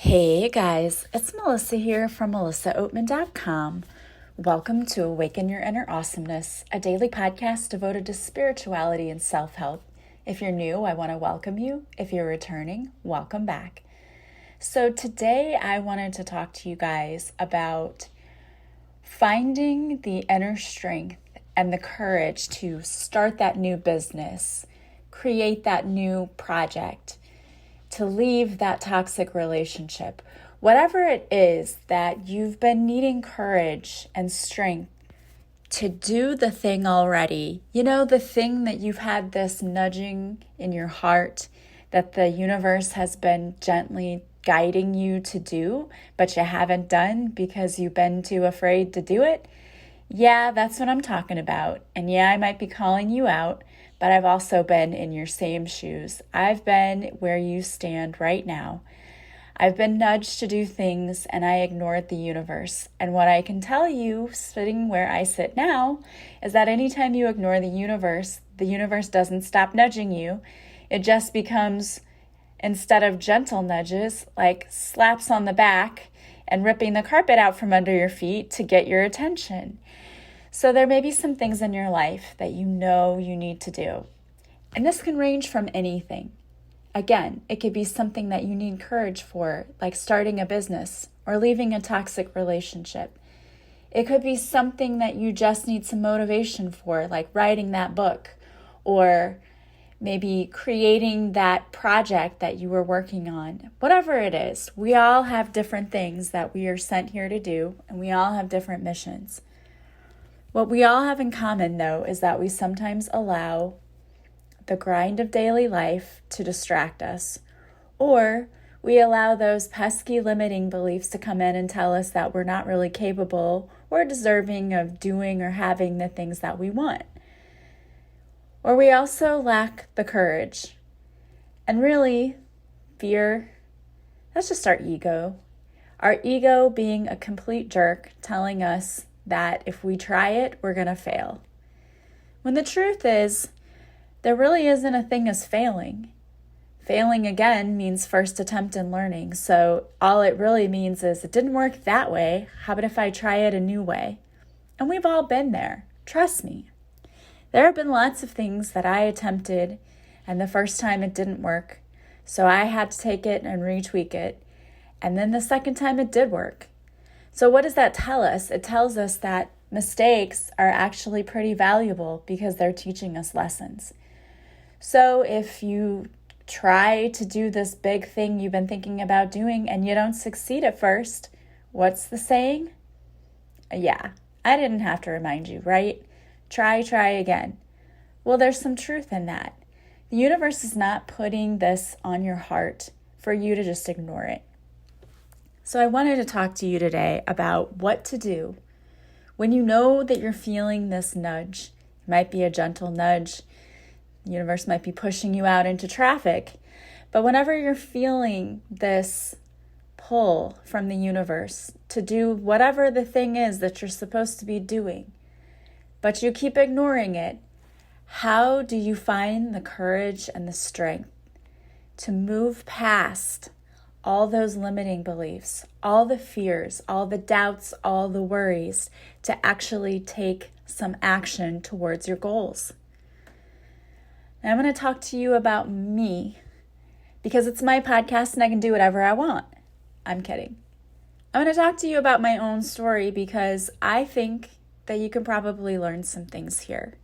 Hey guys, it's Melissa here from melissaoatman.com. Welcome to Awaken Your Inner Awesomeness, a daily podcast devoted to spirituality and self-help. If you're new, I want to welcome you. If you're returning, welcome back. So today I wanted to talk to you guys about finding the inner strength and the courage to start that new business, create that new project, to leave that toxic relationship. Whatever it is that you've been needing courage and strength to do the thing already, the thing that you've had this nudging in your heart that the universe has been gently guiding you to do, but you haven't done because you've been too afraid to do it. Yeah, that's what I'm talking about. And yeah, I might be calling you out, but I've also been in your same shoes. I've been where you stand right now. I've been nudged to do things and I ignored the universe. And what I can tell you, sitting where I sit now, is that anytime you ignore the universe doesn't stop nudging you. It just becomes, instead of gentle nudges, like slaps on the back and ripping the carpet out from under your feet to get your attention. So there may be some things in your life that you know you need to do. And this can range from anything. Again, it could be something that you need courage for, like starting a business or leaving a toxic relationship. It could be something that you just need some motivation for, like writing that book or maybe creating that project that you were working on. Whatever it is, we all have different things that we are sent here to do, and we all have different missions. What we all have in common, though, is that we sometimes allow the grind of daily life to distract us, or we allow those pesky limiting beliefs to come in and tell us that we're not really capable or deserving of doing or having the things that we want. Or we also lack the courage. And really, fear, that's just our ego. Our ego being a complete jerk, telling us that if we try it, we're going to fail. When the truth is, there really isn't a thing as failing. Failing again means first attempt in learning. So all it really means is it didn't work that way. How about if I try it a new way? And we've all been there. Trust me. There have been lots of things that I attempted, and the first time it didn't work. So I had to take it and retweak it. And then the second time it did work. So what does that tell us? It tells us that mistakes are actually pretty valuable because they're teaching us lessons. So if you try to do this big thing you've been thinking about doing and you don't succeed at first, what's the saying? Yeah, I didn't have to remind you, right? Try again. Well, there's some truth in that. The universe is not putting this on your heart for you to just ignore it. So I wanted to talk to you today about what to do when you know that you're feeling this nudge. It might be a gentle nudge. The universe might be pushing you out into traffic. But whenever you're feeling this pull from the universe to do whatever the thing is that you're supposed to be doing, but you keep ignoring it, how do you find the courage and the strength to move past all those limiting beliefs, all the fears, all the doubts, all the worries, to actually take some action towards your goals? And I'm going to talk to you about me because it's my podcast and I can do whatever I want. I'm kidding. I'm going to talk to you about my own story because I think that you can probably learn some things here.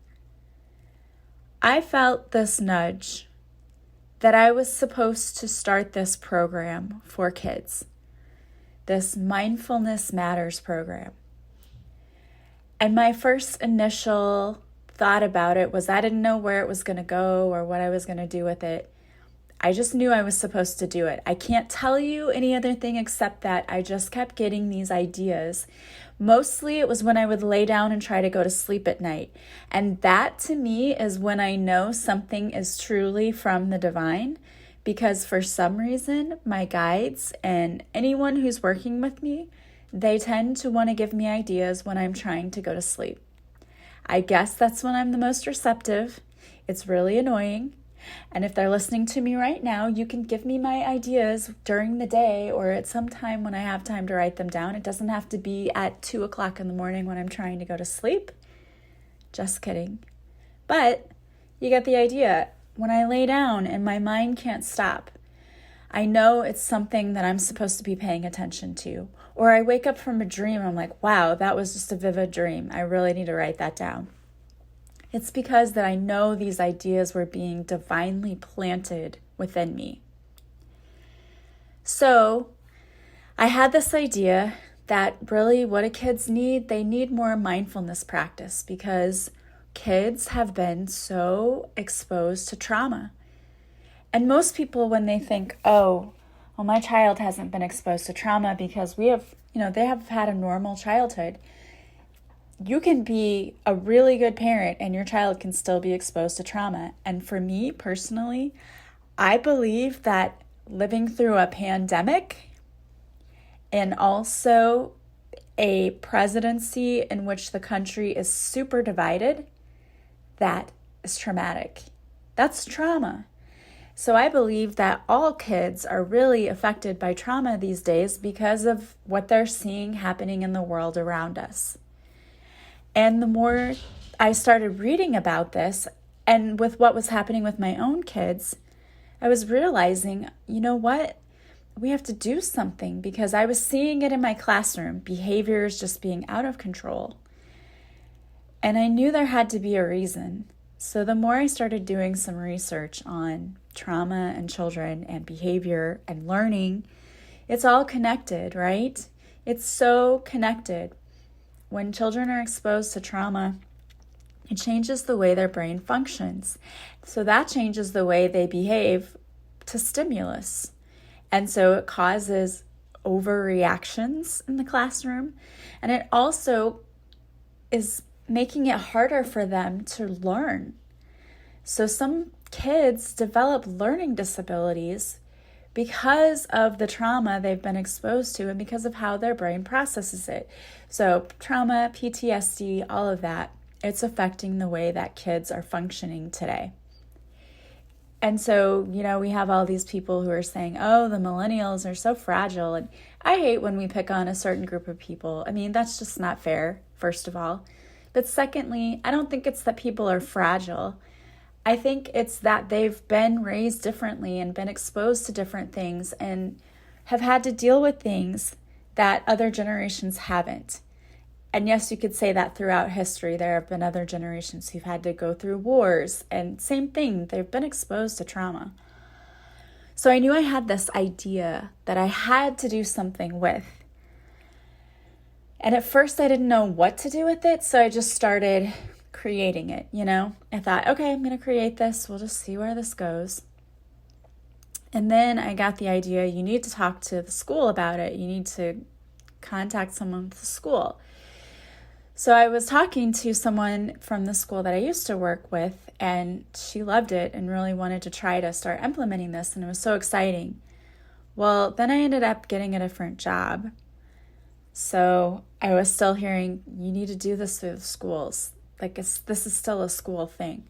I felt this nudge that I was supposed to start this program for kids, this Mindfulness Matters program. And my first initial thought about it was I didn't know where it was going to go or what I was going to do with it. I just knew I was supposed to do it. I can't tell you any other thing except that I just kept getting these ideas. Mostly it was when I would lay down and try to go to sleep at night. And that to me is when I know something is truly from the divine, because for some reason, my guides and anyone who's working with me, they tend to want to give me ideas when I'm trying to go to sleep. I guess that's when I'm the most receptive. It's really annoying. And if they're listening to me right now, you can give me my ideas during the day or at some time when I have time to write them down. It doesn't have to be at 2 o'clock in the morning when I'm trying to go to sleep. Just kidding. But you get the idea. When I lay down and my mind can't stop, I know it's something that I'm supposed to be paying attention to. Or I wake up from a dream, I'm like, wow, that was just a vivid dream. I really need to write that down. It's because that I know these ideas were being divinely planted within me. So I had this idea that really what do kids need? They need more mindfulness practice because kids have been so exposed to trauma. And most people, when they think, oh, well, my child hasn't been exposed to trauma because they have had a normal childhood. You can be a really good parent and your child can still be exposed to trauma. And for me personally, I believe that living through a pandemic and also a presidency in which the country is super divided, that is traumatic. That's trauma. So I believe that all kids are really affected by trauma these days because of what they're seeing happening in the world around us. And the more I started reading about this and with what was happening with my own kids, I was realizing, you know what? We have to do something because I was seeing it in my classroom, behaviors just being out of control. And I knew there had to be a reason. So the more I started doing some research on trauma and children and behavior and learning, it's all connected, right? It's so connected. When children are exposed to trauma, it changes the way their brain functions. So that changes the way they behave to stimulus. And so it causes overreactions in the classroom. And it also is making it harder for them to learn. So some kids develop learning disabilities because of the trauma they've been exposed to and because of how their brain processes it. So trauma, PTSD, all of that, it's affecting the way that kids are functioning today. And so, we have all these people who are saying, oh, the millennials are so fragile. And I hate when we pick on a certain group of people. I mean, that's just not fair, first of all. But secondly, I don't think it's that people are fragile. I think it's that they've been raised differently and been exposed to different things and have had to deal with things that other generations haven't. And yes, you could say that throughout history, there have been other generations who've had to go through wars and same thing, they've been exposed to trauma. So I knew I had this idea that I had to do something with. And at first I didn't know what to do with it, so I just started creating it, I thought, okay, I'm going to create this. We'll just see where this goes. And then I got the idea, you need to talk to the school about it. You need to contact someone at the school. So I was talking to someone from the school that I used to work with, and she loved it and really wanted to try to start implementing this, and it was so exciting. Well, then I ended up getting a different job. So I was still hearing, you need to do this through the schools. This is still a school thing.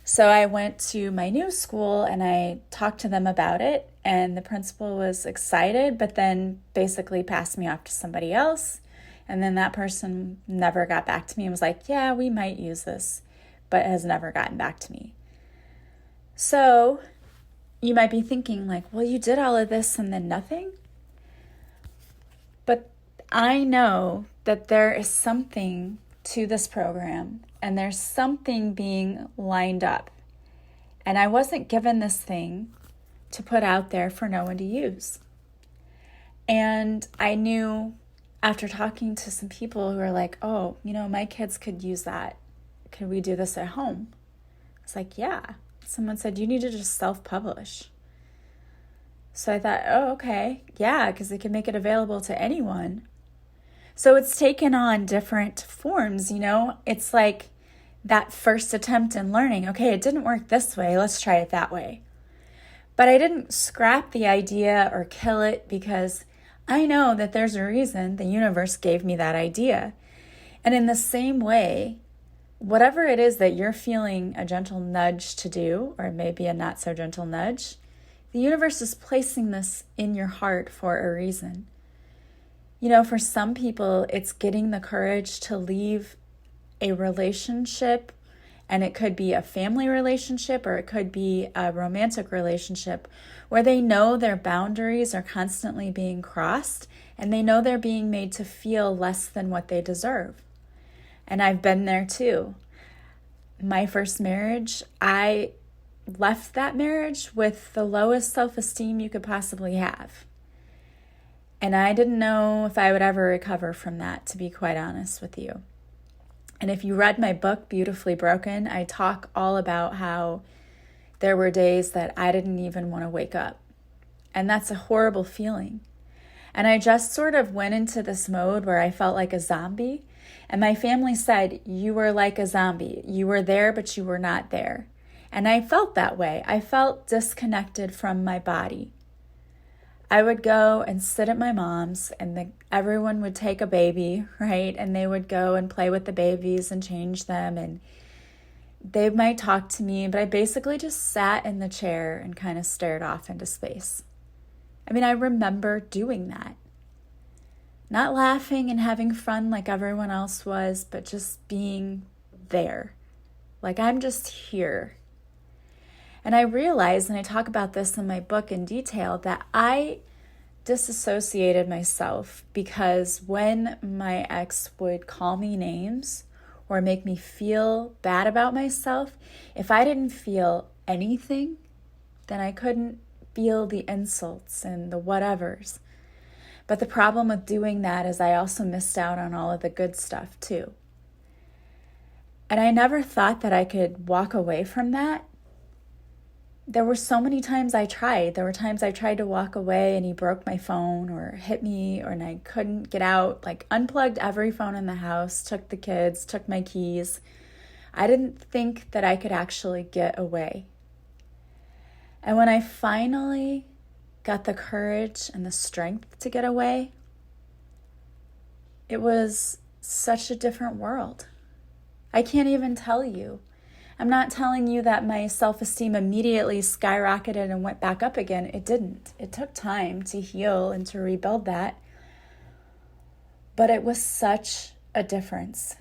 So I went to my new school and I talked to them about it, and the principal was excited, but then basically passed me off to somebody else. And then that person never got back to me and was like, yeah, we might use this, but has never gotten back to me. So you might be thinking well, you did all of this and then nothing? But I know that there is something to this program and there's something being lined up. And I wasn't given this thing to put out there for no one to use. And I knew after talking to some people who were like, oh, my kids could use that. Could we do this at home? It's like, yeah. Someone said, you need to just self-publish. So I thought, oh, okay. Yeah, because they can make it available to anyone. So it's taken on different forms, It's like that first attempt in learning. Okay, it didn't work this way. Let's try it that way. But I didn't scrap the idea or kill it because I know that there's a reason the universe gave me that idea. And in the same way, whatever it is that you're feeling a gentle nudge to do, or maybe a not so gentle nudge, the universe is placing this in your heart for a reason. For some people, it's getting the courage to leave a relationship, and it could be a family relationship or it could be a romantic relationship where they know their boundaries are constantly being crossed and they know they're being made to feel less than what they deserve. And I've been there too. My first marriage, I left that marriage with the lowest self-esteem you could possibly have. And I didn't know if I would ever recover from that, to be quite honest with you. And if you read my book, Beautifully Broken, I talk all about how there were days that I didn't even want to wake up. And that's a horrible feeling. And I just sort of went into this mode where I felt like a zombie. And my family said, you were like a zombie. You were there, but you were not there. And I felt that way. I felt disconnected from my body. I would go and sit at my mom's and everyone would take a baby, right? And they would go and play with the babies and change them. And they might talk to me, but I basically just sat in the chair and kind of stared off into space. I remember doing that. Not laughing and having fun like everyone else was, but just being there. Like I'm just here. And I realized, and I talk about this in my book in detail, that I disassociated myself because when my ex would call me names or make me feel bad about myself, if I didn't feel anything, then I couldn't feel the insults and the whatevers. But the problem with doing that is I also missed out on all of the good stuff too. And I never thought that I could walk away from that. There were so many times I tried. There were times I tried to walk away and he broke my phone or hit me and I couldn't get out, like unplugged every phone in the house, took the kids, took my keys. I didn't think that I could actually get away. And when I finally got the courage and the strength to get away, it was such a different world. I can't even tell you. I'm not telling you that my self-esteem immediately skyrocketed and went back up again. It didn't. It took time to heal and to rebuild that. But it was such a difference.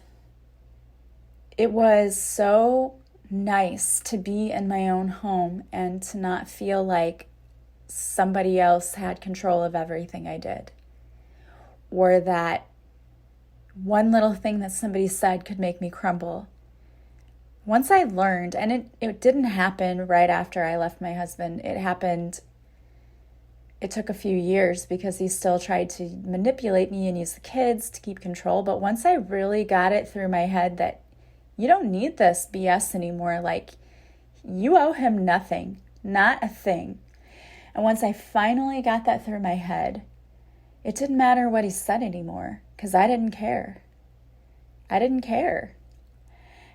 It was so nice to be in my own home and to not feel like somebody else had control of everything I did. Or that one little thing that somebody said could make me crumble. Once I learned, and it didn't happen right after I left my husband. It took a few years because he still tried to manipulate me and use the kids to keep control. But once I really got it through my head that you don't need this BS anymore, like you owe him nothing, not a thing. And once I finally got that through my head, it didn't matter what he said anymore because I didn't care. I didn't care.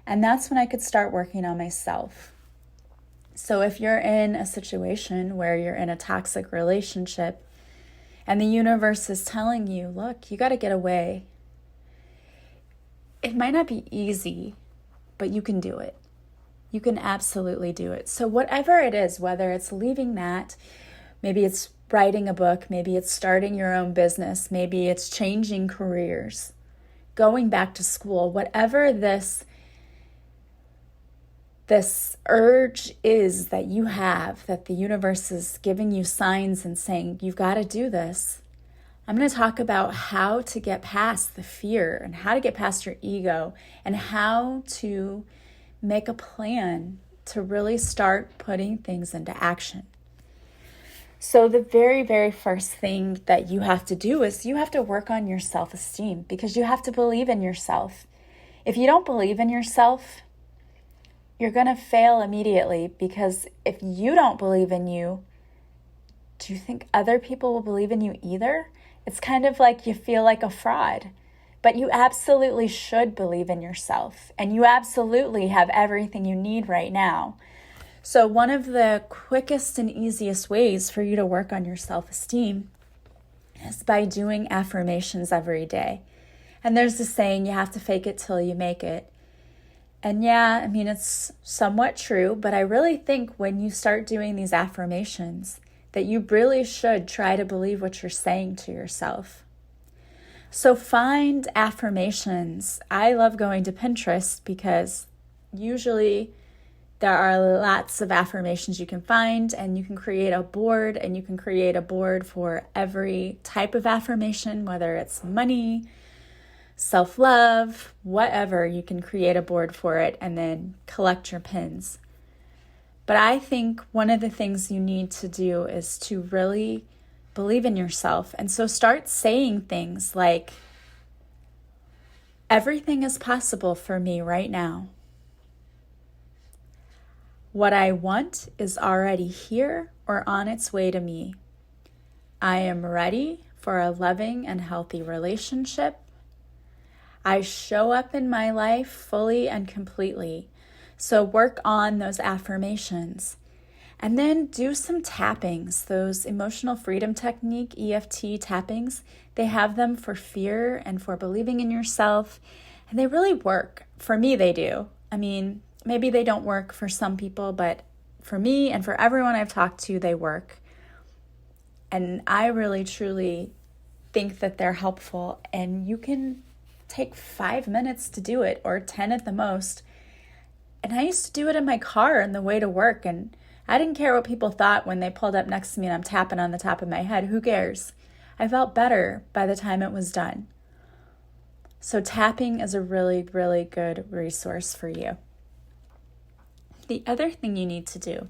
And that's when I could start working on myself. So if you're in a situation where you're in a toxic relationship and the universe is telling you, look, you got to get away. It might not be easy, but you can do it. You can absolutely do it. So whatever it is, whether it's leaving that, maybe it's writing a book, maybe it's starting your own business, maybe it's changing careers, going back to school, whatever this urge is that you have, that the universe is giving you signs and saying, you've got to do this. I'm going to talk about how to get past the fear and how to get past your ego and how to make a plan to really start putting things into action. So the very, very first thing that you have to do is you have to work on your self-esteem because you have to believe in yourself. If you don't believe in yourself, you're going to fail immediately because if you don't believe in you, do you think other people will believe in you either? It's kind of like you feel like a fraud, but you absolutely should believe in yourself and you absolutely have everything you need right now. So one of the quickest and easiest ways for you to work on your self-esteem is by doing affirmations every day. And there's the saying, you have to fake it till you make it. And yeah, I mean, it's somewhat true, but I really think when you start doing these affirmations, that you really should try to believe what you're saying to yourself. So find affirmations. I love going to Pinterest because usually there are lots of affirmations you can find, and you can create a board, and you can create a board for every type of affirmation, whether it's money, self-love, whatever. You can create a board for it and then collect your pins. But I think one of the things you need to do is to really believe in yourself. And so start saying things like, everything is possible for me right now. What I want is already here or on its way to me. I am ready for a loving and healthy relationship. I show up in my life fully and completely. So work on those affirmations. And then do some tappings, those emotional freedom technique, EFT tappings. They have them for fear and for believing in yourself. And they really work. For me, they do. I mean, maybe they don't work for some people, but for me and for everyone I've talked to, they work. And I really, truly think that they're helpful. And you can take 5 minutes to do it, or 10 at the most. And I used to do it in my car on the way to work, and I didn't care what people thought when they pulled up next to me and I'm tapping on the top of my head. Who cares? I felt better by the time it was done. So tapping is a really, really good resource for you. The other thing you need to do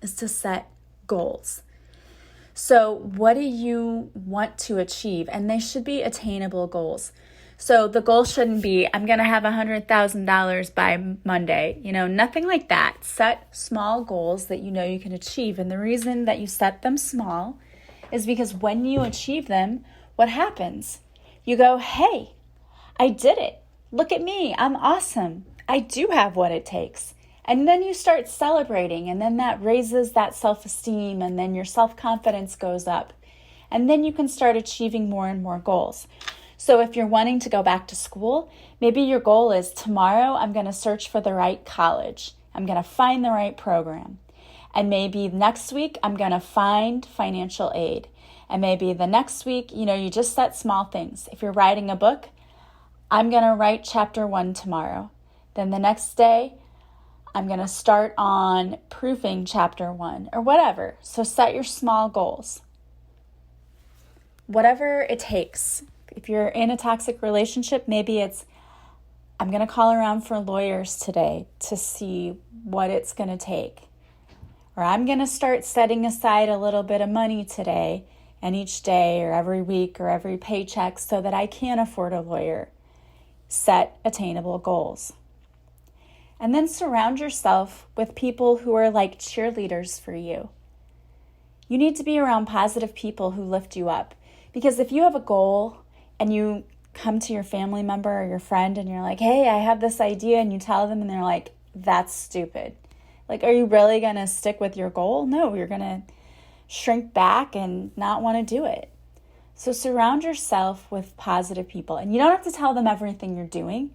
is to set goals. So what do you want to achieve? And they should be attainable goals. So the goal shouldn't be, I'm going to have $100,000 by Monday. Nothing like that. Set small goals that you know you can achieve. And the reason that you set them small is because when you achieve them, what happens? You go, hey, I did it. Look at me. I'm awesome. I do have what it takes. And then you start celebrating, and then that raises that self-esteem, and then your self-confidence goes up. And then you can start achieving more and more goals. So if you're wanting to go back to school, maybe your goal is tomorrow I'm going to search for the right college. I'm going to find the right program. And maybe next week I'm going to find financial aid. And maybe the next week, you just set small things. If you're writing a book, I'm going to write chapter 1 tomorrow. Then the next day, I'm going to start on proofing chapter 1 or whatever. So set your small goals. Whatever it takes. If you're in a toxic relationship, maybe it's, I'm going to call around for lawyers today to see what it's going to take. Or I'm going to start setting aside a little bit of money today and each day or every week or every paycheck so that I can afford a lawyer. Set attainable goals. And then surround yourself with people who are like cheerleaders for you. You need to be around positive people who lift you up. Because if you have a goal and you come to your family member or your friend and you're like, hey, I have this idea, and you tell them and they're like, that's stupid. Like, are you really going to stick with your goal? No, you're going to shrink back and not want to do it. So surround yourself with positive people. And you don't have to tell them everything you're doing.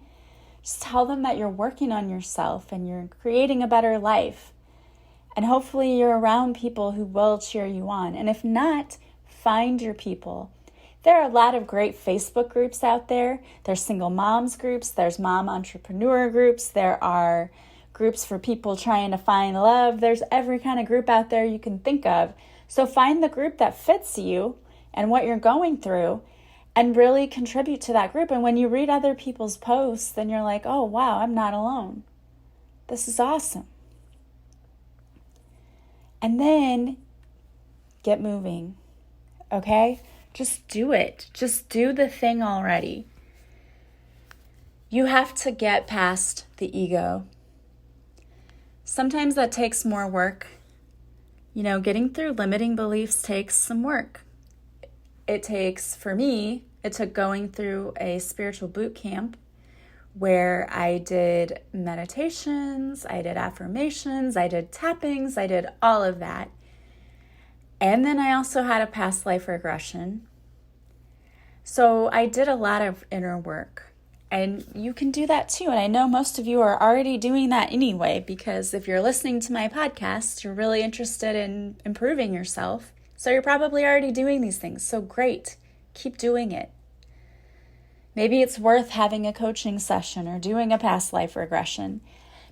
Just tell them that you're working on yourself and you're creating a better life. And hopefully you're around people who will cheer you on. And if not, find your people. There are a lot of great Facebook groups out there. There's single moms groups. There's mom entrepreneur groups. There are groups for people trying to find love. There's every kind of group out there you can think of. So find the group that fits you and what you're going through and really contribute to that group. And when you read other people's posts, then you're like, oh, wow, I'm not alone. This is awesome. And then get moving, okay? Just do it. Just do the thing already. You have to get past the ego. Sometimes that takes more work. Getting through limiting beliefs takes some work. For me, it took going through a spiritual boot camp where I did meditations, I did affirmations, I did tappings, I did all of that. And then I also had a past life regression. So I did a lot of inner work. And you can do that too. And I know most of you are already doing that anyway, because if you're listening to my podcast, you're really interested in improving yourself. So you're probably already doing these things. So great. Keep doing it. Maybe it's worth having a coaching session or doing a past life regression,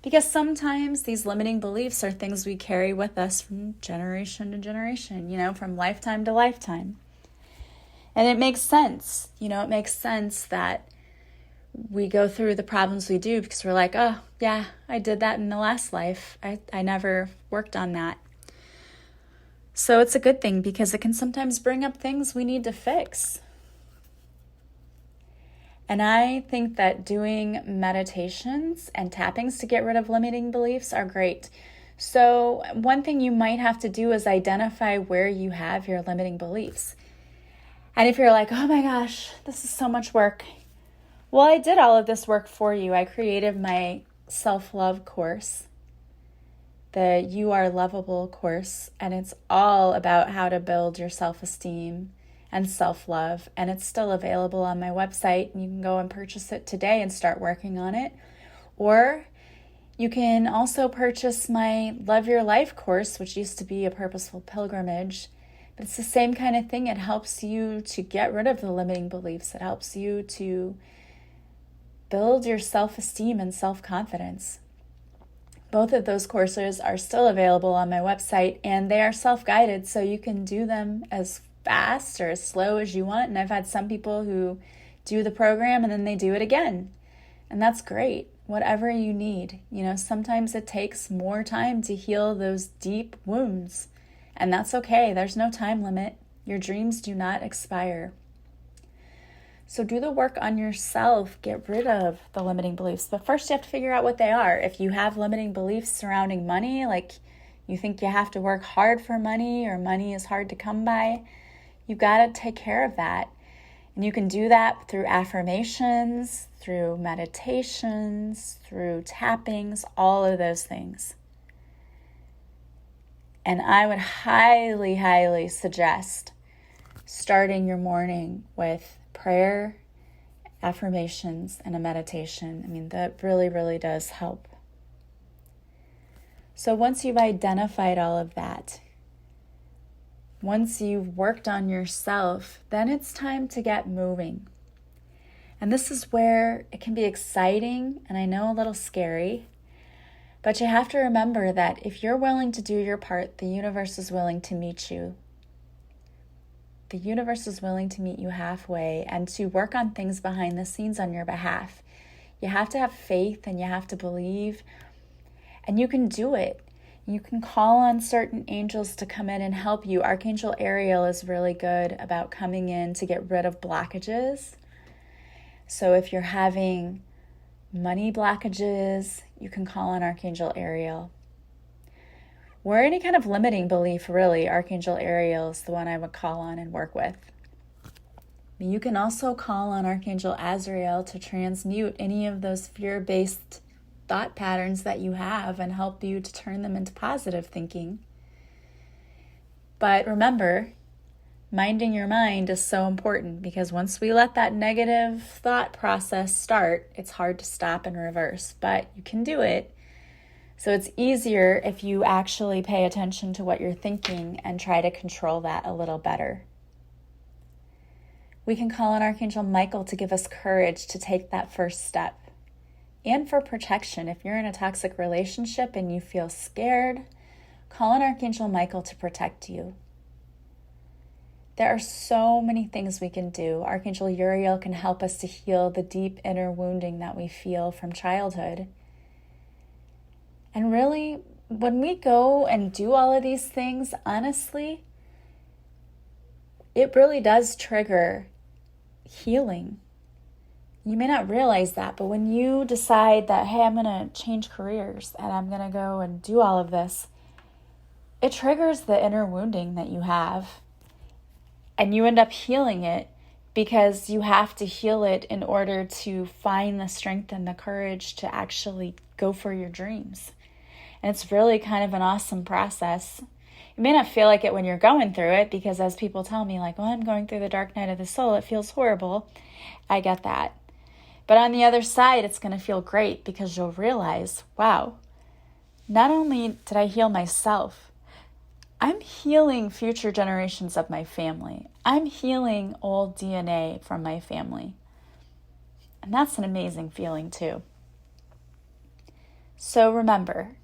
because sometimes these limiting beliefs are things we carry with us from generation to generation, from lifetime to lifetime. And it makes sense. It makes sense that we go through the problems we do because we're like, oh, yeah, I did that in the last life. I never worked on that. So it's a good thing because it can sometimes bring up things we need to fix. And I think that doing meditations and tappings to get rid of limiting beliefs are great. So one thing you might have to do is identify where you have your limiting beliefs. And if you're like, oh my gosh, this is so much work. Well, I did all of this work for you. I created my self-love course, the You Are Lovable course, and it's all about how to build your self-esteem and self-love, and it's still available on my website. You can go and purchase it today and start working on it. Or you can also purchase my Love Your Life course, which used to be a purposeful pilgrimage. But it's the same kind of thing. It helps you to get rid of the limiting beliefs. It helps you to build your self-esteem and self-confidence. Both of those courses are still available on my website, and they are self-guided, so you can do them as fast or as slow as you want. And I've had some people who do the program and then they do it again. And that's great. Whatever you need. Sometimes it takes more time to heal those deep wounds. And that's okay. There's no time limit. Your dreams do not expire. So do the work on yourself. Get rid of the limiting beliefs. But first you have to figure out what they are. If you have limiting beliefs surrounding money, like you think you have to work hard for money or money is hard to come by, you've got to take care of that. And you can do that through affirmations, through meditations, through tappings, all of those things. And I would highly, highly suggest starting your morning with prayer, affirmations, and a meditation. That really, really does help. So once you've identified all of that, once you've worked on yourself, then it's time to get moving. And this is where it can be exciting and I know a little scary, but you have to remember that if you're willing to do your part, the universe is willing to meet you. The universe is willing to meet you halfway and to work on things behind the scenes on your behalf. You have to have faith and you have to believe, and you can do it. You can call on certain angels to come in and help you. Archangel Ariel is really good about coming in to get rid of blockages. So if you're having money blockages, you can call on Archangel Ariel. Or any kind of limiting belief, really, Archangel Ariel is the one I would call on and work with. You can also call on Archangel Azrael to transmute any of those fear-based thought patterns that you have and help you to turn them into positive thinking. But remember, minding your mind is so important, because once we let that negative thought process start, it's hard to stop and reverse, but you can do it. So it's easier if you actually pay attention to what you're thinking and try to control that a little better. We can call on Archangel Michael to give us courage to take that first step. And for protection, if you're in a toxic relationship and you feel scared, call on Archangel Michael to protect you. There are so many things we can do. Archangel Uriel can help us to heal the deep inner wounding that we feel from childhood. And really, when we go and do all of these things, honestly, it really does trigger healing. You may not realize that, but when you decide that, hey, I'm going to change careers and I'm going to go and do all of this, it triggers the inner wounding that you have. And you end up healing it because you have to heal it in order to find the strength and the courage to actually go for your dreams. And it's really kind of an awesome process. You may not feel like it when you're going through it, because as people tell me, like, well, I'm going through the dark night of the soul, it feels horrible. I get that. But on the other side, it's going to feel great because you'll realize, wow, not only did I heal myself, I'm healing future generations of my family. I'm healing old DNA from my family. And that's an amazing feeling too. So remember,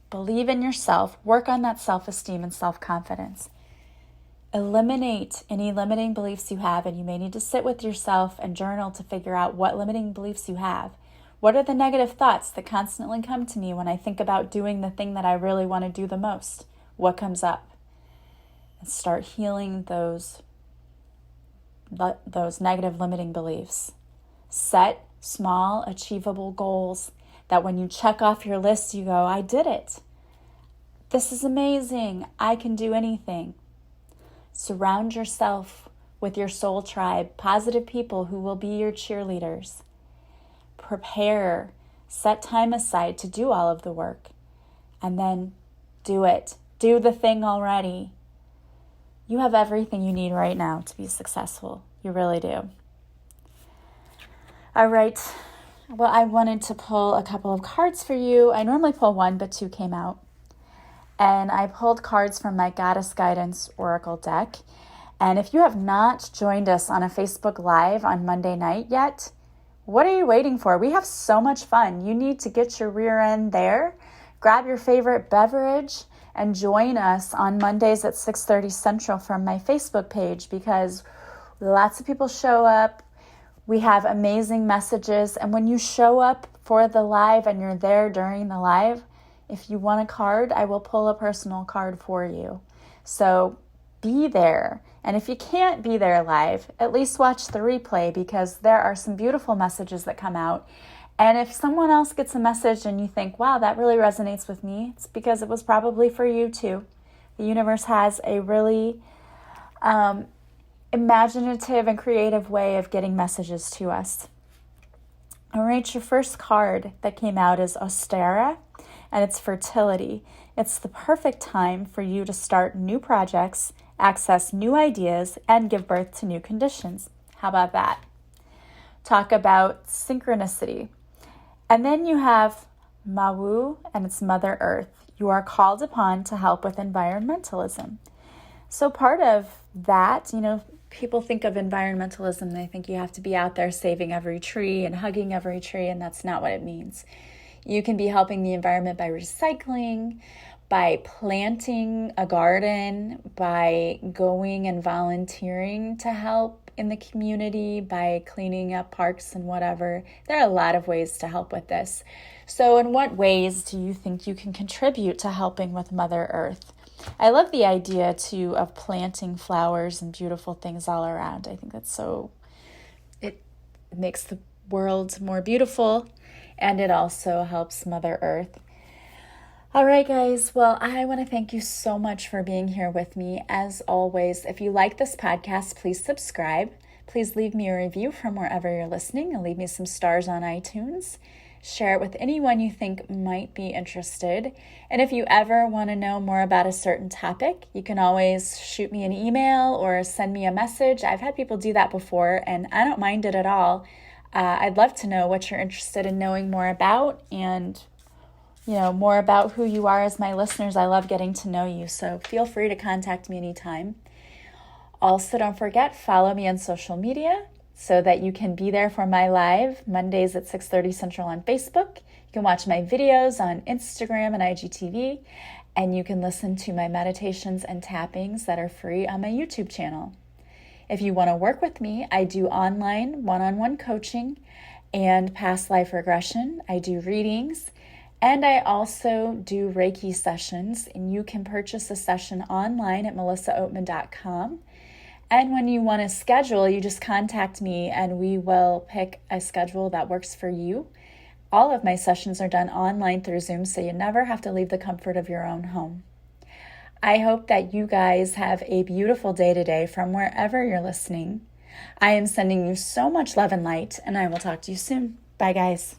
believe in yourself, work on that self-esteem and self-confidence. Eliminate any limiting beliefs you have, and you may need to sit with yourself and journal to figure out what limiting beliefs you have. What are the negative thoughts that constantly come to me when I think about doing the thing that I really want to do the most? What comes up? And start healing those negative limiting beliefs. Set small, achievable goals that when you check off your list, you go, I did it. This is amazing. I can do anything. Surround yourself with your soul tribe, positive people who will be your cheerleaders. Prepare, set time aside to do all of the work, and then do it. Do the thing already. You have everything you need right now to be successful. You really do. All right. Well, I wanted to pull a couple of cards for you. I normally pull one, but two came out. And I pulled cards from my Goddess Guidance Oracle deck. And if you have not joined us on a Facebook Live on Monday night yet, what are you waiting for? We have so much fun. You need to get your rear end there, grab your favorite beverage, and join us on Mondays at 6:30 Central from my Facebook page, because lots of people show up. We have amazing messages. And when you show up for the live and you're there during the live, if you want a card, I will pull a personal card for you. So be there. And if you can't be there live, at least watch the replay, because there are some beautiful messages that come out. And if someone else gets a message and you think, wow, that really resonates with me, it's because it was probably for you too. The universe has a really imaginative and creative way of getting messages to us. All right, your first card that came out is Ostara, and it's fertility. It's the perfect time for you to start new projects, access new ideas, and give birth to new conditions. How about that? Talk about synchronicity. And then you have Mawu, and it's Mother Earth. You are called upon to help with environmentalism. So part of that, people think of environmentalism, they think you have to be out there saving every tree and hugging every tree, and that's not what it means. You can be helping the environment by recycling, by planting a garden, by going and volunteering to help in the community, by cleaning up parks and whatever. There are a lot of ways to help with this. So in what ways do you think you can contribute to helping with Mother Earth? I love the idea too of planting flowers and beautiful things all around. I think that's it makes the world more beautiful, and it also helps Mother Earth. All right, guys. Well, I want to thank you so much for being here with me. As always, if you like this podcast, please subscribe. Please leave me a review from wherever you're listening, and leave me some stars on iTunes. Share it with anyone you think might be interested. And if you ever want to know more about a certain topic, you can always shoot me an email or send me a message. I've had people do that before, and I don't mind it at all. I'd love to know what you're interested in knowing more about, and more about who you are as my listeners. I love getting to know you, so feel free to contact me anytime. Also, don't forget, follow me on social media so that you can be there for my live Mondays at 6:30 Central on Facebook. You can watch my videos on Instagram and IGTV, and you can listen to my meditations and tappings that are free on my YouTube channel. If you want to work with me, I do online one-on-one coaching and past life regression. I do readings, and I also do Reiki sessions, and you can purchase a session online at melissaoatman.com. And when you want to schedule, you just contact me and we will pick a schedule that works for you. All of my sessions are done online through Zoom, so you never have to leave the comfort of your own home. I hope that you guys have a beautiful day today from wherever you're listening. I am sending you so much love and light, and I will talk to you soon. Bye, guys.